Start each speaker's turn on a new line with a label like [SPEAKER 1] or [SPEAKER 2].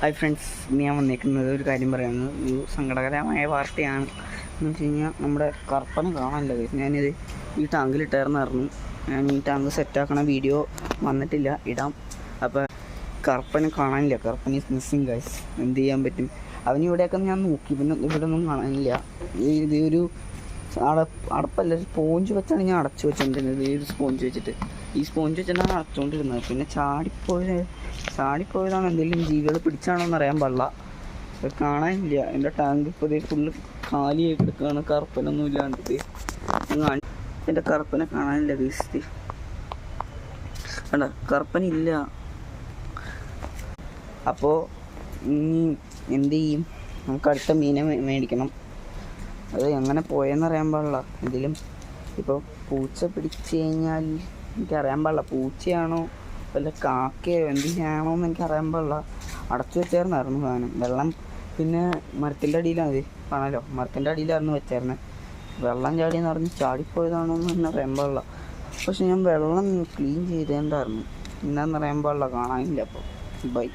[SPEAKER 1] Hi friends, ഞാൻ വന്നേക്കുന്നത് ഒരു കാര്യം പറയുന്നത് ഒരു സങ്കടകരമായ വാർത്തയാണ്. എന്ന് വെച്ച് കഴിഞ്ഞാൽ നമ്മുടെ കർപ്പന കാണാനില്ല. ഞാനിത് ഈ ടാങ്കിലിട്ടായിരുന്നു. ഞാൻ ഈ ടാങ്ക് സെറ്റാക്കണ വീഡിയോ വന്നിട്ടില്ല, ഇടാം. അപ്പോൾ കർപ്പന കാണാനില്ല. കർപ്പന ഈസ് മിസ്സിങ് ഗൈസ്. എന്ത് ചെയ്യാൻ പറ്റും? അവനിവിടെയൊക്കെ ഞാൻ നോക്കി, പിന്നെ ഇവിടെ ഒന്നും കാണാനില്ല. ഇത് ഒരു അടപ്പല്ല, സ്പോഞ്ച് വെച്ചാണ് ഞാൻ അടച്ചു വെച്ചോണ്ടിരുന്നത്. ഒരു സ്പോഞ്ച് വെച്ചിട്ട് ഈ സ്പോഞ്ച് വെച്ചിട്ടാണ് അടച്ചുകൊണ്ടിരുന്നത്. പിന്നെ ചാടിപ്പോയതാണ്. എന്തെങ്കിലും ജീവികൾ പിടിച്ചാണോന്ന് അറിയാൻ പാടില്ല. കാണാനില്ല. എൻ്റെ ടാങ്ക് ഇപ്പോൾ ഇതേ ഫുള്ള് കാലിയായി കിടക്കുകയാണ്. കറുപ്പനൊന്നും ഇല്ലാണ്ട് എൻ്റെ കറുപ്പനെ കാണാനില്ല. വീസ്തി വേണ്ട, കറുപ്പനില്ല. അപ്പോൾ ഇനി എന്ത് ചെയ്യും? നമുക്ക് അടുത്ത മീനെ മേടിക്കണം. അത് എങ്ങനെ പോയെന്നറിയാൻ പാടില്ല. എന്തെങ്കിലും ഇപ്പോൾ പൂച്ച പിടിച്ച് കഴിഞ്ഞാൽ എനിക്കറിയാൻ പാടില്ല. പൂച്ചയാണോ വല്ല കാക്കയോ എന്തിനാണോ എന്ന് എനിക്കറിയാൻ പാടില്ല. അടച്ചു വെച്ചായിരുന്നു സാധനം. വെള്ളം പിന്നെ മരത്തിൻ്റെ അടിയിലാണ് കാണാലോ, മരത്തിൻ്റെ അടിയിലായിരുന്നു വെച്ചായിരുന്നത്. വെള്ളം ചാടിയെന്ന് പറഞ്ഞ് ചാടിപ്പോയതാണോ എന്ന് തന്നെ അറിയാൻ പാടില്ല. പക്ഷെ ഞാൻ വെള്ളം ക്ലീൻ ചെയ്തേണ്ടായിരുന്നു. എന്താണെന്നറിയാൻ പാടില്ല. കാണാനില്ല. അപ്പോൾ ബൈ.